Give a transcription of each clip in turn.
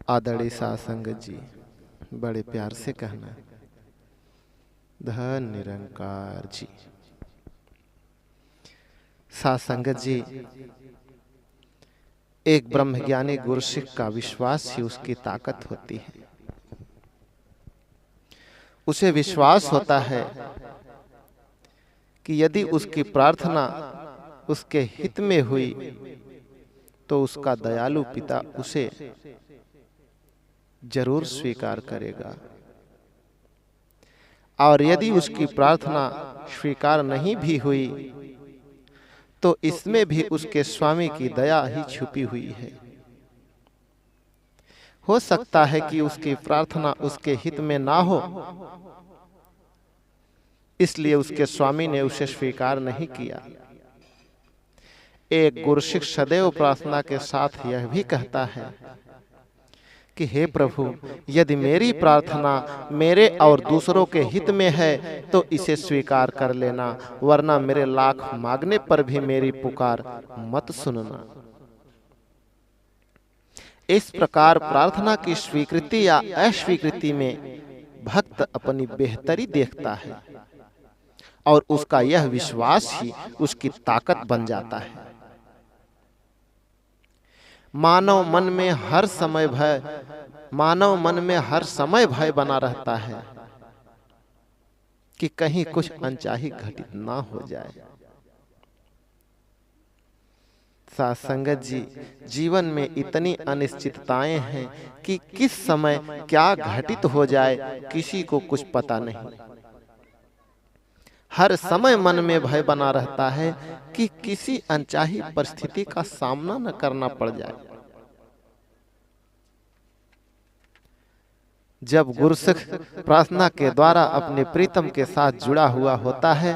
आदरणीय साध संगत जी, बड़े प्यार से कहना, धन निरंकार जी। साध संगत जी, एक ब्रह्मज्ञानी गुरु सिख का विश्वास ही उसकी ताकत होती है। उसे विश्वास होता है कि यदि उसकी प्रार्थना उसके हित में हुई तो उसका दयालु पिता उसे जरूर स्वीकार करेगा, और यदि उसकी प्रार्थना स्वीकार नहीं भी हुई तो इसमें भी उसके स्वामी की दया ही छुपी हुई है। हो सकता है कि उसकी प्रार्थना उसके हित में ना हो, इसलिए उसके स्वामी ने उसे स्वीकार नहीं किया। एक गुरु सिख सदैव प्रार्थना के साथ यह भी कहता है कि हे प्रभु, यदि मेरी प्रार्थना मेरे और दूसरों के हित में है तो इसे स्वीकार कर लेना, वरना मेरे लाख मांगने पर भी मेरी पुकार मत सुनना। इस प्रकार प्रार्थना की स्वीकृति या अस्वीकृति में भक्त अपनी बेहतरी देखता है और उसका यह विश्वास ही उसकी ताकत बन जाता है। मानव मन में हर समय भय बना रहता है कि कहीं कुछ अनचाही घटित ना हो जाए। साध संगत जी, जीवन में इतनी अनिश्चितताएं हैं कि किस समय क्या घटित हो जाए किसी को कुछ पता नहीं। हर समय मन में भय बना रहता है कि किसी अनचाही परिस्थिति का सामना न करना पड़ जाए। जब गुरु सिख प्रार्थना के द्वारा अपने प्रीतम के साथ जुड़ा हुआ होता है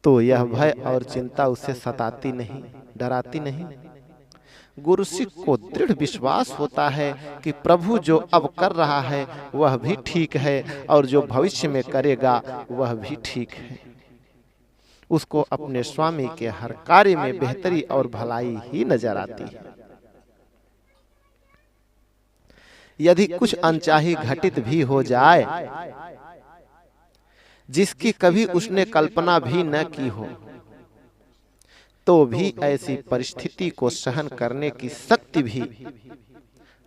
तो यह भय और चिंता उसे सताती नहीं, डराती नहीं। गुरु सिख को दृढ़ विश्वास होता है कि प्रभु जो अब कर रहा है वह भी ठीक है और जो भविष्य में करेगा वह भी ठीक है। उसको अपने स्वामी के हर कार्य में बेहतरी और भलाई ही नजर आती है। यदि कुछ अनचाही घटित भी हो जाए जिसकी कभी उसने कल्पना भी न की हो, तो भी ऐसी परिस्थिति को सहन करने की शक्ति भी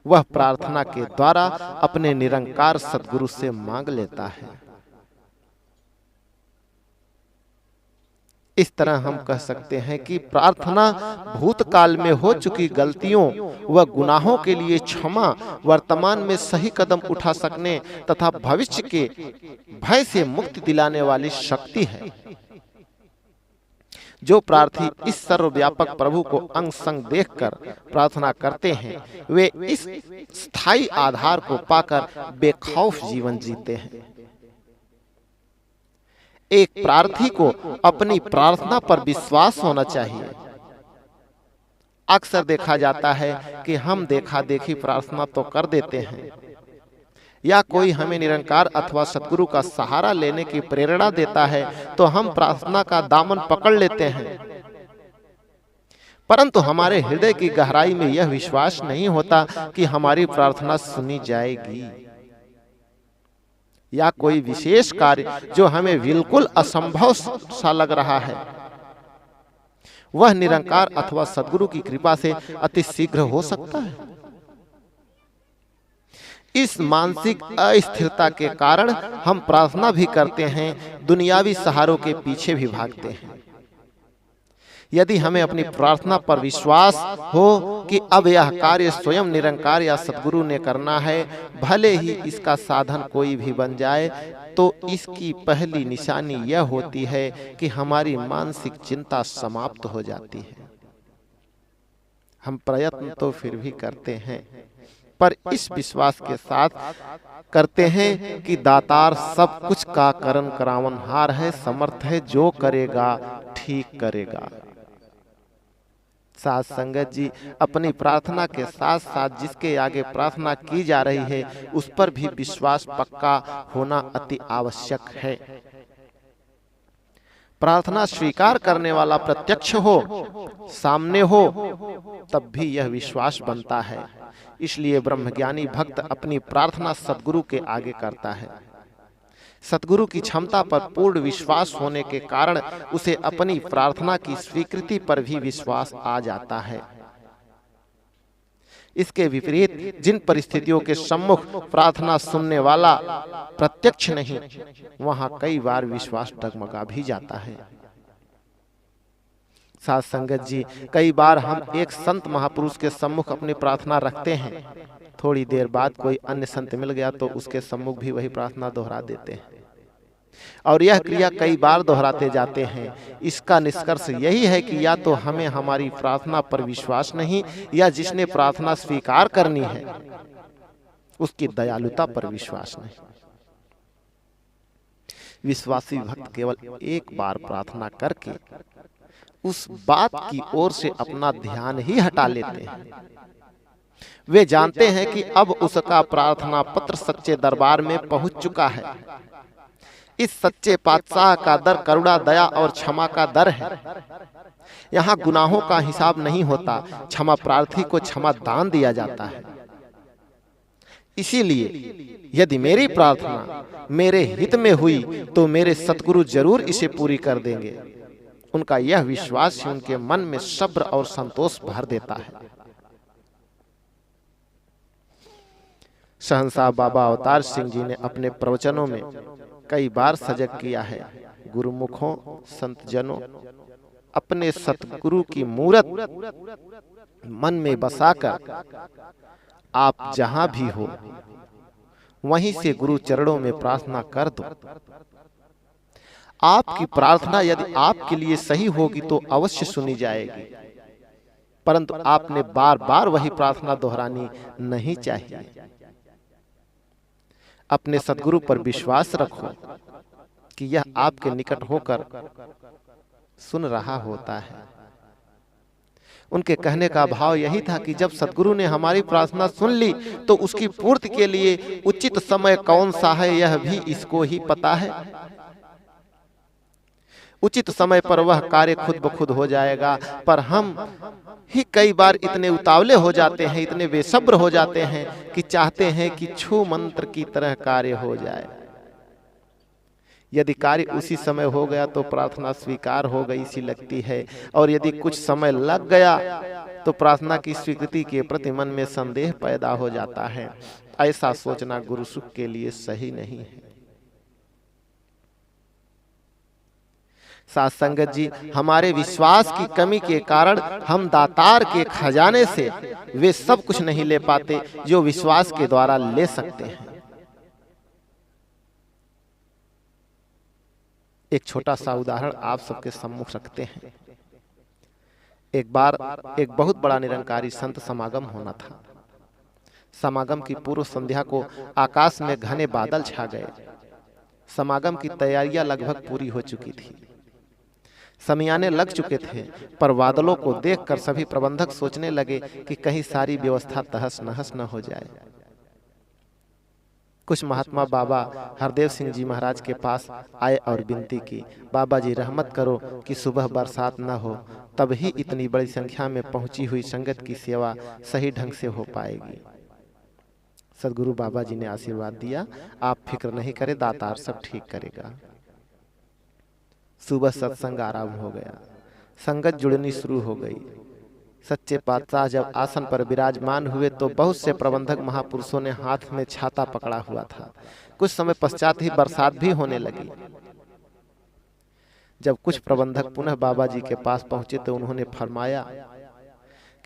वह प्रार्थना के द्वारा अपने निरंकार सद्गुरु से मांग लेता है। इस तरह हम कह सकते हैं कि प्रार्थना भूतकाल में हो चुकी गलतियों व गुनाहों के लिए क्षमा, वर्तमान में सही कदम उठा सकने तथा भविष्य के भय से मुक्ति दिलाने वाली शक्ति है। जो प्रार्थी इस सर्वव्यापक प्रभु को अंग संग देखकर प्रार्थना करते हैं, वे इस स्थायी आधार को पाकर बेखौफ जीवन जीते हैं। एक प्रार्थी को अपनी प्रार्थना पर विश्वास होना चाहिए। अक्सर देखा जाता है कि हम देखा देखी प्रार्थना तो कर देते हैं, या कोई हमें निरंकार अथवा सद्गुरु का सहारा लेने की प्रेरणा देता है तो हम प्रार्थना का दामन पकड़ लेते हैं, परंतु हमारे हृदय की गहराई में यह विश्वास नहीं होता कि हमारी प्रार्थना सुनी जाएगी, या कोई विशेष कार्य जो हमें बिल्कुल असंभव सा लग रहा है वह निरंकार अथवा सद्गुरु की कृपा से अति शीघ्र हो सकता है। इस मानसिक अस्थिरता के कारण हम प्रार्थना भी करते हैं, दुनियावी सहारों के पीछे भी भागते हैं। यदि हमें अपनी प्रार्थना पर विश्वास हो कि अब यह कार्य स्वयं निरंकार या सद्गुरु ने करना है, भले ही इसका साधन कोई भी बन जाए, तो इसकी पहली निशानी यह होती है कि हमारी मानसिक चिंता समाप्त हो जाती है। हम प्रयत्न तो फिर भी करते हैं, पर इस विश्वास के साथ करते हैं कि दातार सब कुछ का करन करावनहार है, समर्थ है, जो करेगा ठीक करेगा। साध संगत जी, अपनी प्रार्थना के साथ साथ जिसके आगे प्रार्थना की जा रही है उस पर भी विश्वास पक्का होना अति आवश्यक है। प्रार्थना स्वीकार करने वाला प्रत्यक्ष हो, सामने हो, तब भी यह विश्वास बनता है। इसलिए ब्रह्मज्ञानी भक्त अपनी प्रार्थना सद्गुरु के आगे करता है। सद्गुरु की क्षमता पर पूर्ण विश्वास होने के कारण उसे अपनी प्रार्थना की स्वीकृति पर भी विश्वास आ जाता है। इसके विपरीत जिन परिस्थितियों के सम्मुख प्रार्थना सुनने वाला प्रत्यक्ष नहीं, वहां कई बार विश्वास डगमगा भी जाता है। साथ संगत जी, कई बार हम एक संत महापुरुष के सम्मुख अपनी प्रार्थना रखते हैं, थोड़ी देर बाद कोई अन्य संत मिल गया तो उसके सम्मुख भी वही प्रार्थना दोहरा देते हैं, और यह क्रिया कई बार दोहराते जाते हैं। इसका निष्कर्ष यही है कि या तो हमें हमारी प्रार्थना पर विश्वास नहीं, या जिसने प्रार्थना स्वीकार करनी है उसकी दयालुता पर विश्वास नहीं। विश्वासी भक्त केवल एक बार प्रार्थना करके उस बात की ओर से अपना ध्यान ही हटा लेते हैं। वे जानते हैं कि अब उसका प्रार्थना पत्र सच्चे दरबार में पहुंच चुका है। इस सच्चे पातशाह का दर करुणा, दया और क्षमा का दर है। यहाँ गुनाहों का हिसाब नहीं होता, क्षमा प्रार्थी को क्षमा दान दिया जाता है। इसीलिए यदि मेरी प्रार्थना मेरे हित में हुई तो मेरे सतगुरु जरूर इसे पूरी कर देंगे। उनका यह विश्वास ही उनके मन में सब्र और संतोष भर देता है। सहनशाह बाबा अवतार सिंह जी ने अपने प्रवचनों में कई बार सजग किया है, गुरुमुखों, संतजनों, अपने सतगुरु की मूरत मन में बसाकर आप जहां भी हो वहीं से गुरु चरणों में प्रार्थना कर दो। आपकी प्रार्थना यदि आपके लिए सही होगी तो अवश्य सुनी जाएगी, परंतु आपने बार बार वही प्रार्थना दोहरानी नहीं चाहिए। अपने सद्गुरु पर विश्वास रखो कि यह आपके निकट होकर सुन रहा होता है। उनके कहने का भाव यही था कि जब सद्गुरु ने हमारी प्रार्थना सुन ली तो उसकी पूर्ति के लिए उचित समय कौन सा है यह भी इसको ही पता है। उचित समय पर वह कार्य खुद ब खुद हो जाएगा, पर हम ही कई बार इतने उतावले हो जाते हैं, इतने बेसब्र हो जाते हैं कि चाहते हैं कि छू मंत्र की तरह कार्य हो जाए। यदि कार्य उसी समय हो गया तो प्रार्थना स्वीकार हो गई सी लगती है, और यदि कुछ समय लग गया तो प्रार्थना की स्वीकृति के प्रति मन में संदेह पैदा हो जाता है। ऐसा सोचना गुरु सुख के लिए सही नहीं है। साथ संगत जी, हमारे विश्वास की कमी के कारण हम दातार के खजाने से वे सब कुछ नहीं ले पाते जो विश्वास के द्वारा ले सकते हैं। एक छोटा सा उदाहरण आप सबके सम्मुख रखते हैं। एक बार एक बहुत बड़ा निरंकारी संत समागम होना था। समागम की पूर्व संध्या को आकाश में घने बादल छा गए। समागम की तैयारियां लगभग पूरी हो चुकी थी, समियाने लग चुके थे, पर बादलों को देखकर सभी प्रबंधक सोचने लगे कि कहीं सारी व्यवस्था तहस नहस न हो जाए। कुछ महात्मा बाबा हरदेव सिंह जी महाराज के पास आए और विनती की, बाबा जी रहमत करो कि सुबह बरसात न हो, तब ही इतनी बड़ी संख्या में पहुंची हुई संगत की सेवा सही ढंग से हो पाएगी। सदगुरु बाबा जी ने आशीर्वाद दिया, आप फिक्र नहीं करें, दातार सब ठीक करेगा। सुबह सत्संग आरंभ हो गया, संगत जुड़नी शुरू हो गई। सच्चे पातशाह जब आसन पर विराजमान हुए तो बहुत से प्रबंधक महापुरुषों ने हाथ में छाता पकड़ा हुआ था। कुछ समय पश्चात ही बरसात भी होने लगी। जब कुछ प्रबंधक पुनः बाबा जी के पास पहुंचे तो उन्होंने फरमाया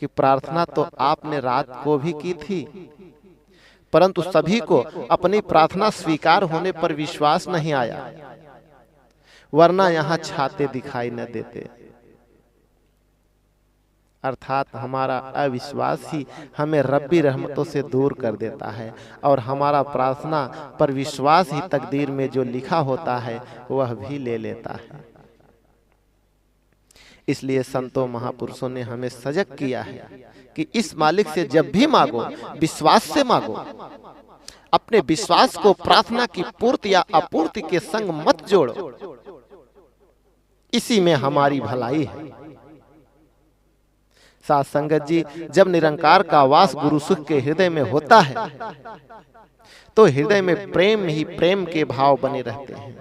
कि प्रार्थना तो आपने रात को भी की थी, परंतु सभी को अपनी प्रार्थना स्वीकार होने पर विश्वास नहीं आया, वरना यहाँ छाते दिखाई न देते। अर्थात हमारा अविश्वास ही हमें रब्बी रहमतों से दूर कर देता है, और हमारा प्रार्थना पर विश्वास ही तकदीर में जो लिखा होता है वह भी ले लेता है। इसलिए संतों महापुरुषों ने हमें सजग किया है कि इस मालिक से जब भी मांगो विश्वास से मांगो। अपने विश्वास को प्रार्थना की पूर्ति या अपूर्ति के संग मत जोड़ो। इसी में हमारी भलाई है। साथ संगत जी, जब निरंकार का वास गुरु सुख के हृदय में होता है तो हृदय में प्रेम ही प्रेम के भाव बने रहते हैं।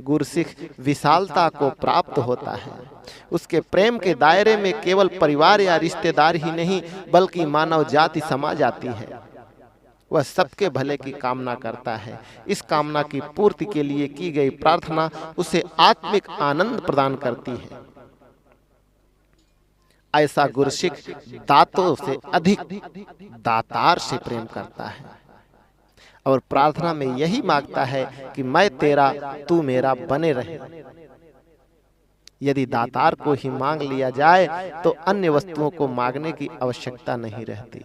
गुरसिख विशालता को प्राप्त होता है। उसके प्रेम के दायरे में केवल परिवार या रिश्तेदार ही नहीं बल्कि मानव जाति समा जाती है। वह सबके भले की कामना करता है। इस कामना की पूर्ति के लिए की गई प्रार्थना उसे आत्मिक आनंद प्रदान करती है। ऐसा गुरसिख दातों से अधिक दातार से प्रेम करता है और प्रार्थना में यही मांगता है कि मैं तेरा तू मेरा बने रहे। यदि दातार को ही मांग लिया जाए तो अन्य वस्तुओं को मांगने की आवश्यकता नहीं रहती।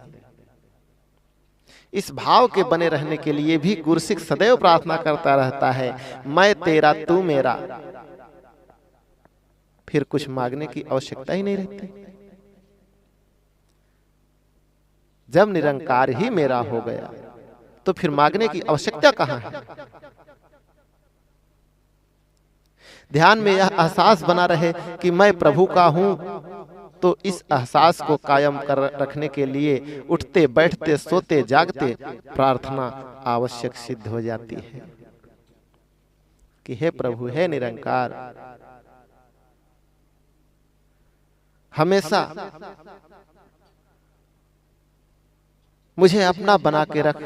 इस भाव के बने रहने के लिए भी गुरसिख सदैव प्रार्थना करता रहता है, मैं तेरा तू मेरा। फिर कुछ मांगने की आवश्यकता ही नहीं रहती। जब निरंकार ही मेरा हो गया तो फिर मांगने की आवश्यकता कहां है। ध्यान में यह एहसास बना रहे कि मैं प्रभु का हूं, तो इस एहसास को कायम कर रखने के लिए उठते बैठते सोते जागते प्रार्थना आवश्यक सिद्ध हो जाती है कि हे प्रभु, हे निरंकार, हमेशा मुझे अपना बना के रख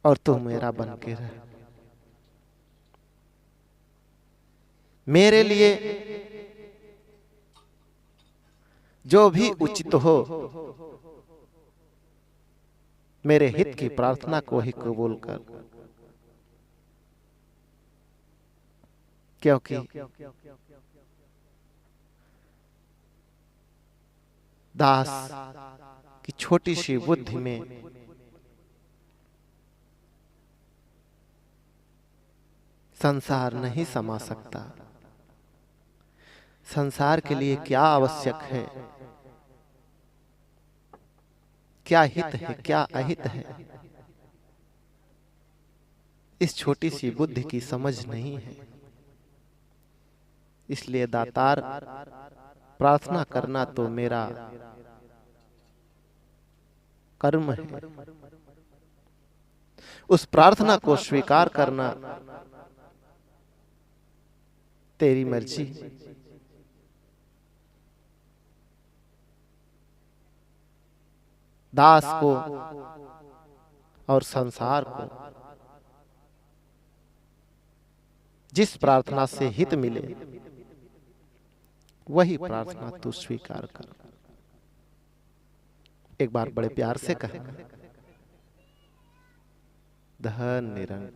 और तू मेरा बन के रह। मेरे लिए जो भी उचित हो मेरे हित की प्रार्थना को ही कबूल कर, क्योंकि दास की छोटी सी बुद्धि में संसार नहीं समा सकता। संसार के लिए क्या आवश्यक है, क्या हित है, क्या अहित है, इस छोटी सी बुद्धि की समझ नहीं है। इसलिए दातार, प्रार्थना करना तो मेरा कर्म है, उस प्रार्थना को स्वीकार करना तेरी मर्जी। दास को और संसार को जिस प्रार्थना से हित मिले वही प्रार्थना तू स्वीकार कर। एक बार बड़े प्यार से कहें, धन निरंकार।